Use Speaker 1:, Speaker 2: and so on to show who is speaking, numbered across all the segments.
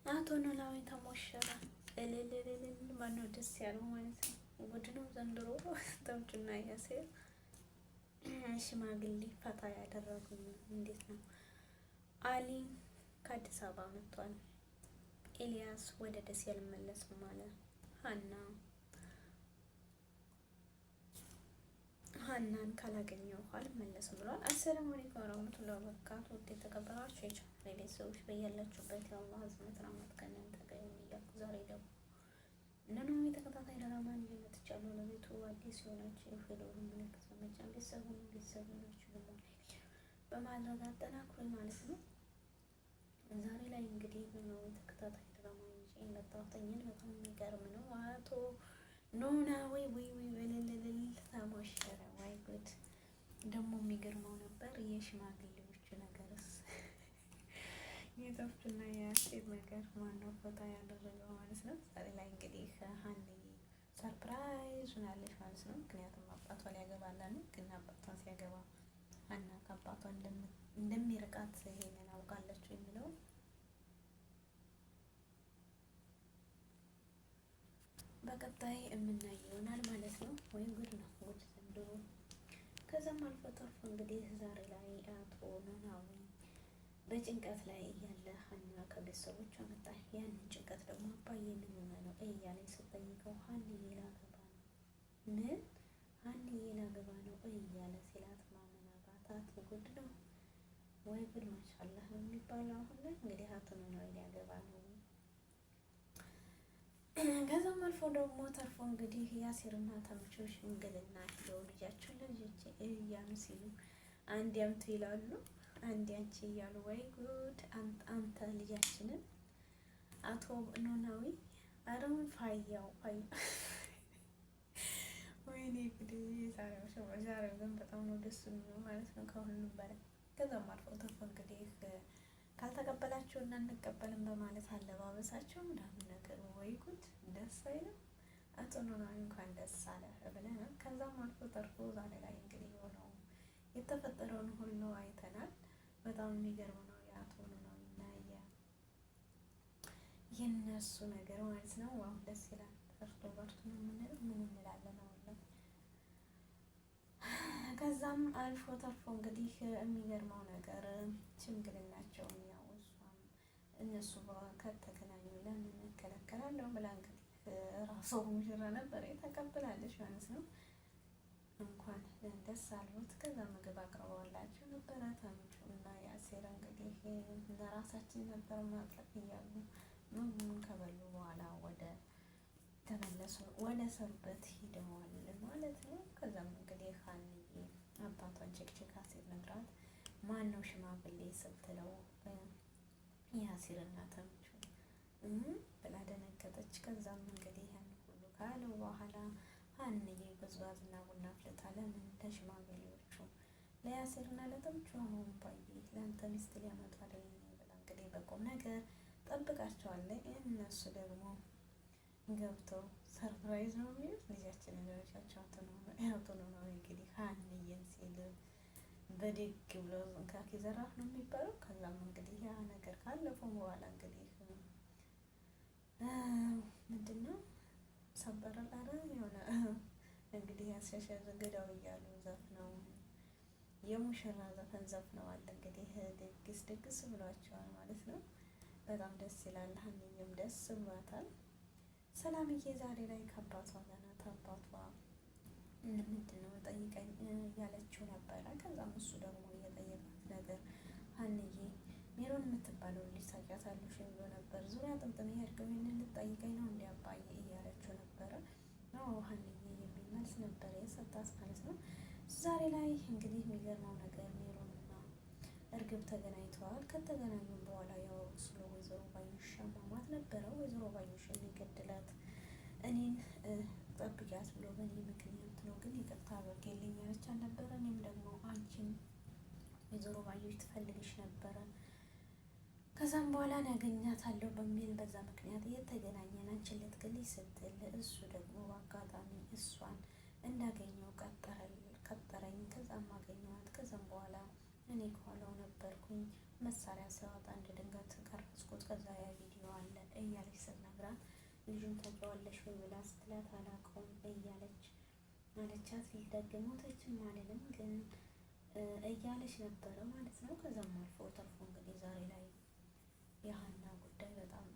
Speaker 1: አቶ ኖላዊ ተሞሸረ። እልልልል ማነው ደስ ያለው ማለት ነው። ጉድ ነው ዘንድሮ። ተምቹና ያሴር ሽማግሌ ፈታ ያደረጉን እንዴት ነው? አሊ ከአዲስ አበባ መጥቷል። ኤልያስ ወደ ደሴ አልመለስም ማለት ሀናን ካላገኘው አልመለስም ብሏል። አሰላሙ አለይኩም ወራህመቱላሂ ወበረካቱ። ውድ የተከበራችሁ የቻናሌ ቤተሰቦች በያላችሁበት የአላህ ህዝነት ራህመት ከእናንተ ጋር ይሁን እያልኩ ዛሬ ደግሞ ኖላዊ ተከታታይ ድራማን ይዤ መጥቻለሁ። ለቤቱ አዲስ የሆናችሁ የደወል ምልክት በመጫን ቤተሰብ ናችሁ ደግሞ በማድረግ አጠናክሩኝ ማለት ነው። ዛሬ ላይ እንግዲህ ኖላዊ ተከታታይ ድራማ ይዤ የመጣሁት በጣም የሚገርም ነው። አቶ ኖላዊ ወይ በልልልል ተሞሸረ። ወይ ጉድ! ደግሞ የሚገርመው ነበር የሽማግሌዎቹ ነገርስ የጠፍና የአሴር ነገር ማነው ፈታ ያደረገው ማለት ነው። ዛሬ ላይ እንግዲህ ሀኒ ሰርፕራይዝ ሆናለች ማለት ነው። ምክንያቱም አባቷ ሊያገባላን ግን አባቷን ሲያገባ ሀና ከአባቷ እንደሚርቃት ይሄንን አውቃለች የሚለው በቀጣይ የምናየው ይሆናል ማለት ነው። ወይ ጉድ ነው ጉድ ዘንድሮ። ከዛም አልፎ ተርፎ እንግዲህ ዛሬ ላይ አቶ ኖላዊ በጭንቀት ላይ እያለ ሀና ከቤተሰቦቿ መጣ። ያንን ጭንቀት ደግሞ አባዬ ምን ሆነ ነው እያለኝ ስጠይቀው ሀኒዬ ላገባ ነው። ምን ሀኒዬ ላገባ ነው እያለ ሲላት ማመን አቃታት። ጉድ ነው ወይ ጉድ! ማሻአላህ ነው የሚባለው። አሁን ላይ እንግዲህ አቶ ኖላዊ ሊያገባ ነው። ከዛም አልፎ ደግሞ ተርፎ እንግዲህ ያሲርና ተምቹ ሽምግልና ሄደው ልጃቸውን ለልጆቼ እያሉ ሲሉ አንድ ያምቱ ይላሉ፣ አንድ ያንቺ እያሉ ወይ ጉድ! አንተ ልጃችንን አቶ ኖላዊ አረውን ፋያው ወይኔ እንግዲህ ዛሬው ግን በጣም ነው ደስ የሚለው ማለት ነው ከሁሉም በላይ። ከዛም አልፎ ተርፎ እንግዲህ ካልተቀበላችሁ እና እንቀበልም በማለት አለባበሳቸው ምናምን ነገር ወይ ጉድ! ደስ አይልም? አቶ ኖላዊ እንኳን ደስ አለ ብለናል። ከዛም አልፎ ተርፎ ዛሬ ላይ እንግዲህ የሆነው የተፈጠረውን ሁሉ አይተናል። በጣም የሚገርም ነው የአቶ ኖላዊ እና የነሱ ነገር ማለት ነው። አሁን ደስ ይላል። በርቱ ነው የምንለው ምን እንላለን አሁን ላይ። ከዛም አልፎ ተርፎ እንግዲህ የሚገርመው ነገር ሽምግልናቸውን ያው እሷም እነሱ ከተገናኙ ለምን እከለከላለሁ ብላ እንግዲህ ራሷ ሙሽራ ነበር ተቀብላለች ማለት ነው። እንኳን ደስ አሉት። ከዛ ምግብ አቅርበውላቸው ነበረ። ተምቹ እና ያሴር እንግዲህ ለራሳችን ነበር ማቅረብ እያሉ ምግቡን ከበሉ በኋላ ወደ ሰሩበት ሂደዋል ማለት ነው። ከዛም እንግዲህ ሀኒዬ አባቷን ጭቅጭቃ ሲነግራት ማን ነው ሽማግሌ ስትለው ያሲርና ተምቹ ብላ ደነገጠች። ከዛም እንግዲህ ያን ሁሉ ካለው በኋላ ሀኒዬ ጉዝጓዝና ቡና አፍልታ ለምን ለሽማግሌዎቹ ለያሲርና ለተምቹ አሁን ባዬ ለአንተ ሚስት ሊያመጡ አይደል ብላ እንግዲህ በቁም ነገር ጠብቃቸዋለች። እነሱ ደግሞ ገብተው ሰርፕራይዝ ነው የሚሉት ልጃችንን ለልጃቸው አቶ ኖላዊ እንግዲህ ሀኒዬን ሲል በደግ ብሎ ካኪ ዘራፍ ነው የሚባለው። ከዛም እንግዲህ ያ ነገር ካለፈ በኋላ እንግዲህ ምንድን ነው ሰበረል አረ የሆነ እንግዲህ ያሻሻ ዘገዳው እያሉ ዘፍነው የሙሽራ ዘፈን ዘፍነዋል። እንግዲህ ድግስ ብሏቸዋል ማለት ነው። በጣም ደስ ይላል። ሀኒዬም ደስ ብሏታል። ሰላምዬ ዛሬ ላይ ከአባቷ ጋር ናት። አባቷ ምንድን ነው ጠይቀኝ እያለችው ነበረ። ከዛም እሱ ደግሞ እየጠየቃት ነገር ሀኒዬ ሜሮን የምትባለው ልጅ ታውቂያታለሽ ብሎ ነበር። ዙሪያ ጥምጥም የሄድከው ይሄንን ልትጠይቀኝ ነው እንዲ አባዬ እያለችው ነበረ። አዎ ሀኒዬ የሚል መልስ ነበረ የሰጣት ማለት ነው። ዛሬ ላይ እንግዲህ የሚገርመው ነገር ሜሮንና እርግብ ተገናኝተዋል። ከተገናኙ በኋላ ያው ስለ ወይዘሮ ባዩሽ አሟሟት ነበረ። ወይዘሮ ባዩሽ የሚገድላት እኔን ጠብቂያት ብሎ በእኔ ምክንያት ነው፣ ግን ይቅርታ አድርጌልኝ ያለች አልነበረ። እኔም ደግሞ አንቺን ወይዘሮ ባዩሽ ትፈልግሽ ነበረ፣ ከዛም በኋላ ያገኛታለሁ በሚል በዛ ምክንያት የተገናኘን አንቺን ልትገልኝ ስትል እሱ ደግሞ በአጋጣሚ እሷን እንዳገኘው ቀጠረኝ። ከዛም አገኘኋት። ከዛም በኋላ እኔ ከኋላው ነበርኩኝ። መሳሪያ ሲያወጣ እንደ ድንገት ቀረጽኩት። ከዛ ያ ቪዲዮ አለ ልጁን ታውቂዋለሽ ወይ ብላ ስትላት አላውቀውም እያለች አለቻት። ሊደግሞተችም አልልም ግን እያለች ነበረ ማለት ነው። ከዛም አልፎ ተርፎ እንግዲህ ዛሬ ላይ የሀና ጉዳይ በጣም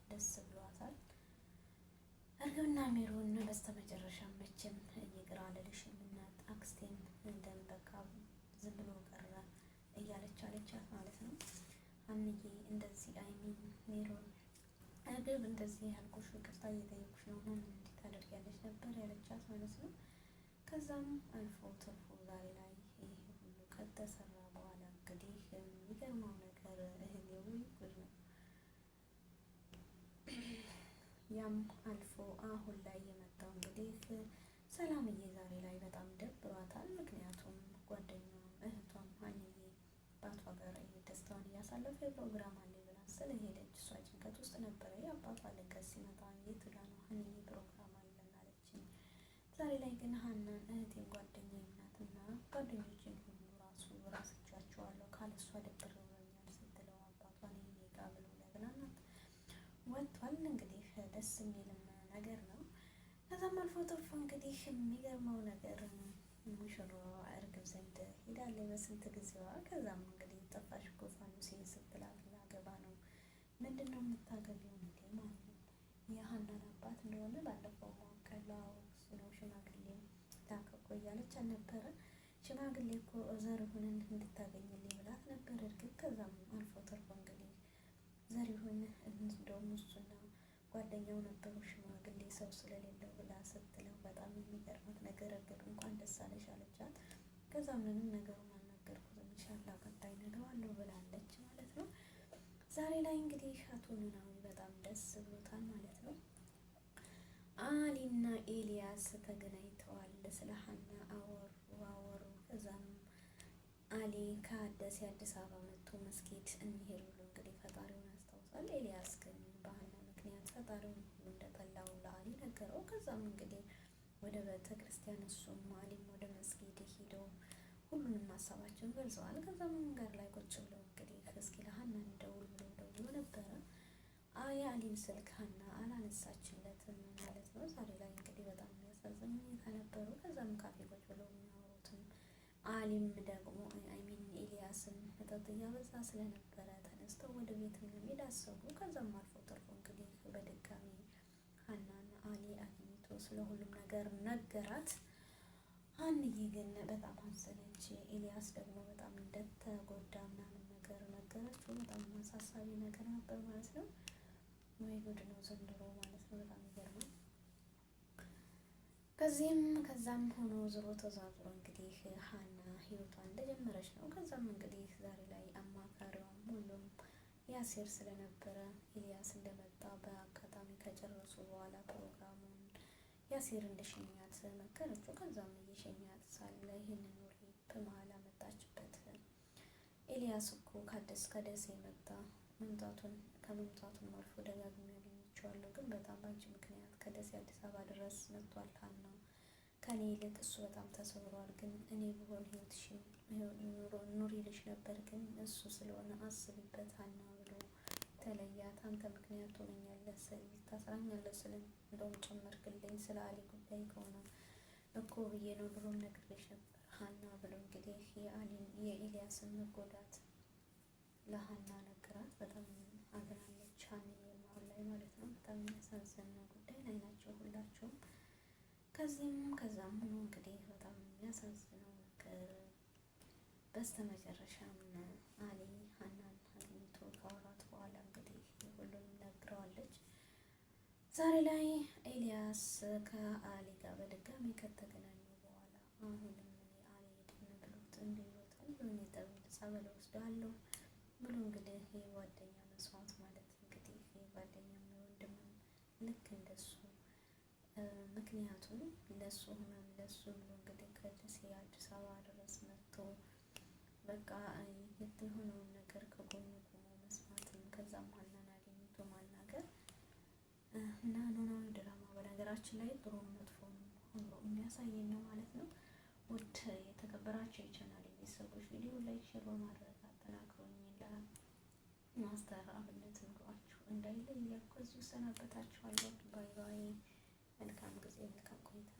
Speaker 1: ደስ ብሏታል። እርግብና ሜሮን በስተመጨረሻ መቼም ይቅር አልልሽም እናት አክስቴን እንደም በቃ ዝም ብሎ ቀረ እያለች አለቻት ማለት ነው። ሀንዬ እንደዚህ አይሚን ሜሮን እርግብ እንደዚህ ያልኩሽ ይቅርታ እየጠየኩሽ ነው ምን እንዴት ታደርጊያለሽ ነበር ያለቻት ማለት ነው። ከዛም አልፎ ተርፎ ዛሬ ላይ ይህ ሁሉ ከተሰራ በኋላ እንግዲህ የሚገርመው ነገር እህሌው ጉድ ነው። ያም አልፎ አሁን ላይ የመጣው እንግዲህ ሰላምዬ ዛሬ ላይ በጣም ደብሯታል። ምክንያቱም ጓደኛዋም እህቷም ሀንዬ አባቷ ጋር ደስታዋን እያሳለፈ ፕሮግራም አለ ብላ ስለሄደች እሷ ጭንቀት ውስጥ ነበረ። የአባቷ ልቀት ሲመጣ የት ጋ ነው ሀንዬ ፕሮግራም አለን አለችኝ። ዛሬ ላይ ግን ሀናን እህቴን ጓደኛዬ ናትና ጓደኞቼን ሁሉ ራስቻቸዋለሁ ካለሷ ደብር ብሎኛል ስትለው አባቷን ይሄ ጋ ብሎ ሊያዝናናት ወጥቷል። እንግዲህ ደስ የሚልም ነገር ነው። ከዛም አልፎ ተርፎ እንግዲህ የሚገርመው ነገር ሙሽራዋ እርግብ ዘንድ ሄዳለች በስንት ጊዜዋ። ከዛም እንግዲህ ጠፋሽ እኮ ፋኑሴ ስትላት ላገባ ነው ምንድን ነው የምታገቢው እንዴ ማለት ነው የሀናን አባት እንደሆነ ባለፈው ማወቀላው እሱ ነው ሽማግሌ ላከ እኮ እያለች አልነበረ ሽማግሌ እኮ ዘሪሁንን እንድታገኝልኝ ብላት ነበር እርግብ። ከዛም አልፎ ተርፎ እንግዲህ ዘሪሁን እንደውም እሱና ጓደኛው ነበሩ ሽማግሌ ሰው ስለሌለው ብላ ስትለው በጣም የሚገርማት ነገር እርግብ እንኳን ደስ አለሽ አለቻት። ከዛ ምንም ነገሩን አልነገርኩትም ኢንሻላህ ቀጣይ እነግረዋለሁ ብላለች ማለት ነው። ዛሬ ላይ እንግዲህ አቶ ኖላዊ በጣም ደስ ብሎታል ማለት ነው። አሊና ኤልያስ ተገናኝተዋል። ስለ ሀና አወሩ። ከዛም አሊ ከአዲስ አበባ መጥቶ መስጊድ እንሄድ ብሎ እንግዲህ ፈጣሪውን ያስታውሳል። ኤልያስ ግን በሀና ምክንያት ፈጣሪውን እንደጠላው ለአሊ ነገረው። ከዛም እንግዲህ ወደ ቤተ ክርስቲያን እሱም አሊም ወደ መስጊድ ሄደው ሁሉንም ሀሳባቸውን ገልጸዋል። ከዛም መንገድ ላይ ቁጭ ብለው እንግዲህ እስኪ ለሀና እንደውል ብሎ ደውሎ ነበረ። የአሊም ስልክ ሀና አላነሳችለትም ማለት ነው። ዛሬ ላይ እንግዲህ በጣም የሚያሳዝን ሁኔታ ነበሩ። ከዛም ካፌ ቁጭ ብለው የሚያወሩትም አሊም ደግሞ አይሚን ኤልያስም መጠጥ እያበዛ ስለነበረ ተነስተው ወደ ቤት ለመሄድ አሰቡ። ከዛም አልፎ ተርፎ እንግዲህ በድጋሚ ሀናን አሊ አግኝቶ ስለ ሁሉም ነገር ነገራት። ሀንዬ ግን በጣም አዘነች። ኤልያስ ደግሞ በጣም እንደተጎዳ ምናምን ነገር ነገረችው። በጣም አሳሳቢ ነገር ነበር ማለት ነው። ወይ ጉድ ነው ዘንድሮ ማለት ነው። በጣም ይገርማል። ከዛም ሆኖ ዞሮ ተዛዝሮ እንግዲህ ሀና ህይወቷን እንደጀመረች ነው። ከዛም እንግዲህ ዛሬ ላይ አማካሪዋም ሁሉም ያሴር ስለነበረ ኤልያስ እንደመጣ በአጋጣሚ ከጨረሱ በኋላ ፕሮግራሙን ያሴር እንደሸኛት መከረችው። ከዛም እየሸኛት ሳለ ይህንን ወሬ በመሀል አመጣችበት። ኤልያስ እኮ ከደሴ መጣ ከመምጣቱም አልፎ ደጋግሜ ያገኘችዋለሁ፣ ግን በጣም ባንቺ ምክንያት ከደሴ አዲስ አበባ ድረስ መጥቷል። ሀና ከኔ ይልቅ እሱ በጣም ተሰብሯል። ግን እኔ ብሆን ህይወትሽን ኑሪልሽ ነበር፣ ግን እሱ ስለሆነ አስቢበት ሀና ብሎ ተለያት። አንተ ምክንያት ትሆነኛለህ ስል ታስራኛለህ ስል እንደውም ጨመርክልኝ። ስለ አሊ ጉዳይ ከሆነ እኮ ብዬ ነው ብሎ ነግሬሽ ነበር ሀና ብሎ እንግዲህ የኤልያስን መጎዳት ለሀና ነገራት። በጣም አዝናለች ሀኒዬ አሁን ላይ ማለት ነው። በጣም የሚያሳዝን ጉዳይ ላይ ናቸው ሁላቸውም። ከዛም ሆኖ እንግዲህ በጣም የሚያሳዝነው ነገር በስተመጨረሻም አሊ ሀናን አግኝቶ ከወራት በኋላ እንግዲህ ሁሉንም ነግረዋለች። ዛሬ ላይ ኤልያስ ከአሊ ጋር በድጋሚ ከተገናኙ በኋላ አሁንም እኔ አልሄድም ብሎት እምቢ ብሎታል። ጸበል ወስዳለሁ ብሎ እንግዲህ የጓደኛ መስዋዕት ማለት እንግዲህ የጓደኛ ወንድምም ልክ እንደሱ ምክንያቱም ለሱ ህመም ለሱ ብሎ እንግዲህ ከደሴ አዲስ አበባ ድረስ መጥቶ በቃ የሆነውን ነገር ከጎኑ ቆሞ መስማትም ከዛም ሀናን አግኝቶ ማናገር እና ኖላዊ ድራማ በነገራችን ላይ ጥሩ መጥፎ ሁሉ የሚያሳየን ነው ማለት ነው። ውድ የተከበራቸው የቻናል ቤተሰቦች ቪዲዮ ላይክ ሼር በማድረግ አጠናክሩኝ። ለማስተር አብነት ኑሯችሁ እንዳይለይ እያልኩ እዚሁ እሰናበታችኋለሁ። ባይ ባይ። መልካም ጊዜ፣ መልካም ቆይታ